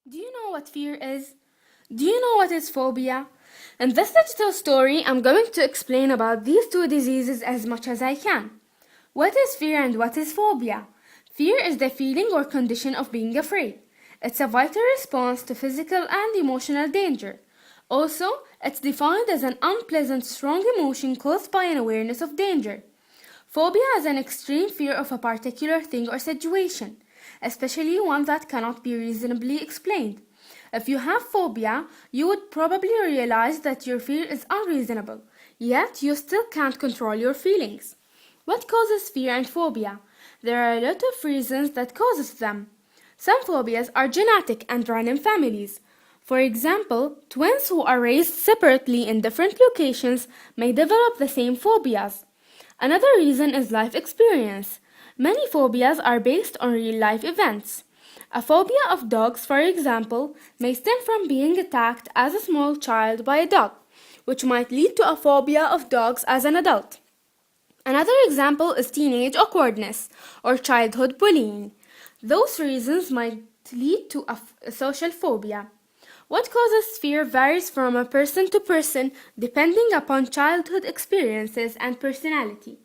Do you know what fear is? Do you know what is phobia? In this digital story, I'm going to explain about these two diseases as much as I can. What is fear and what is phobia? Fear is the feeling or condition of being afraid. It's a vital response to physical and emotional danger. Also, it's defined as an unpleasant, strong emotion caused by an awareness of danger. Phobia is an extreme fear of a particular thing or situation, especially one that cannot be reasonably explained. If you have phobia, you would probably realize that your fear is unreasonable, yet you still can't control your feelings. What causes fear and phobia? There are a lot of reasons that causes them. Some phobias are genetic and run in families. For example, twins who are raised separately in different locations may develop the same phobias. Another reason is life experience. Many phobias are based on real life events. A phobia of dogs, for example, may stem from being attacked as a small child by a dog, which might lead to a phobia of dogs as an adult. Another example is teenage awkwardness or childhood bullying. Those reasons might lead to a social phobia. What causes fear varies from a person to person depending upon childhood experiences and personality.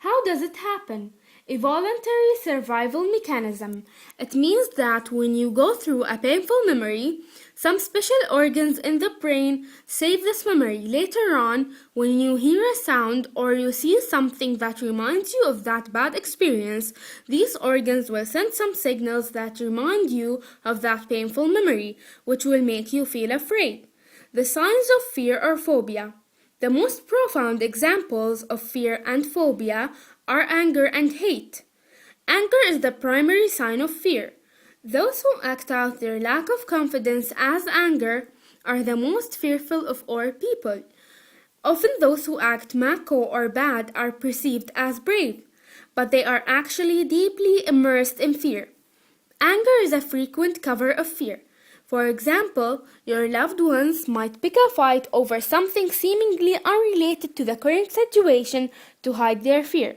How does it happen? A voluntary survival mechanism. It means that when you go through a painful memory, some special organs in the brain save this memory. Later on, when you hear a sound or you see something that reminds you of that bad experience, these organs will send some signals that remind you of that painful memory, which will make you feel afraid. The signs of fear or phobia. The most profound examples of fear and phobia are anger and hate. Anger is the primary sign of fear. Those who act out their lack of confidence as anger are the most fearful of all people. Often those who act macho or bad are perceived as brave, but they are actually deeply immersed in fear. Anger is a frequent cover of fear. For example, your loved ones might pick a fight over something seemingly unrelated to the current situation to hide their fear.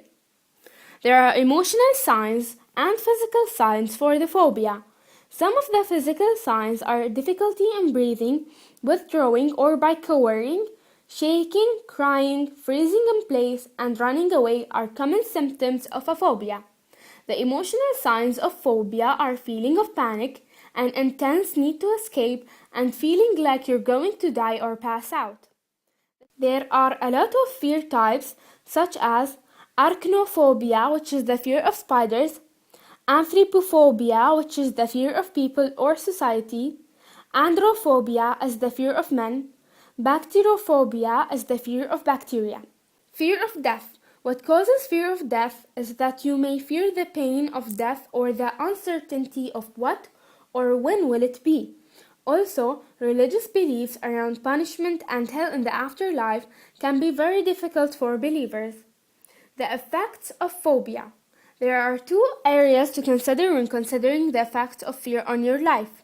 There are emotional signs and physical signs for the phobia. Some of the physical signs are difficulty in breathing, withdrawing or by cowering, shaking, crying, freezing in place, and running away are common symptoms of a phobia. The emotional signs of phobia are feeling of panic, an intense need to escape, and feeling like you're going to die or pass out. There are a lot of fear types such as arachnophobia, which is the fear of spiders, anthropophobia, which is the fear of people or society, androphobia is the fear of men, bacteriophobia is the fear of bacteria. Fear of death. What causes fear of death is that you may fear the pain of death or the uncertainty of what or when will it be. Also, religious beliefs around punishment and hell in the afterlife can be very difficult for believers. The effects of phobia. There are two areas to consider when considering the effects of fear on your life.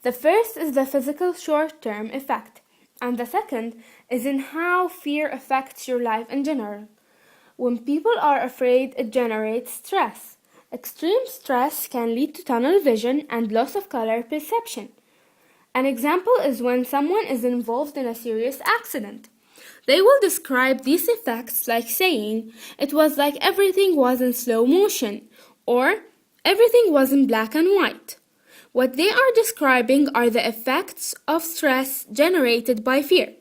The first is the physical short-term effect, and the second is in how fear affects your life in general. When people are afraid, it generates stress. Extreme stress can lead to tunnel vision and loss of color perception. An example is when someone is involved in a serious accident. They will describe these effects like saying, "It was like everything was in slow motion," or "everything was in black and white." What they are describing are the effects of stress generated by fear.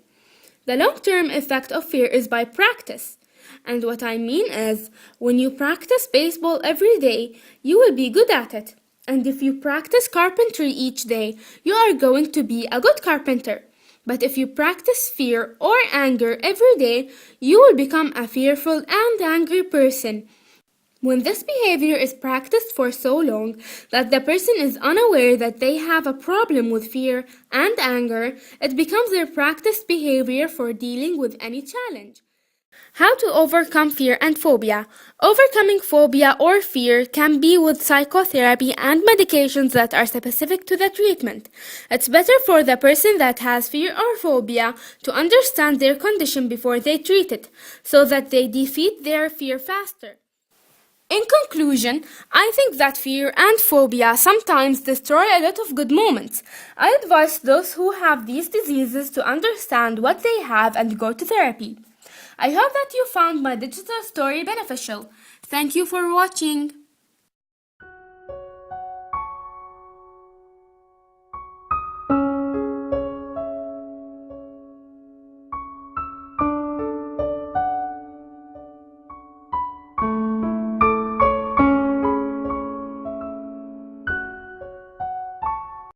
The long-term effect of fear is by practice. And what I mean is, when you practice baseball every day, you will be good at it. And if you practice carpentry each day, you are going to be a good carpenter. But if you practice fear or anger every day, you will become a fearful and angry person. When this behavior is practiced for so long that the person is unaware that they have a problem with fear and anger, it becomes their practiced behavior for dealing with any challenge. How to overcome fear and phobia. Overcoming phobia or fear can be with psychotherapy and medications that are specific to the treatment. It's better for the person that has fear or phobia to understand their condition before they treat it, so that they defeat their fear faster. In conclusion, I think that fear and phobia sometimes destroy a lot of good moments. I advise those who have these diseases to understand what they have and go to therapy. I hope that you found my digital story beneficial. Thank you for watching.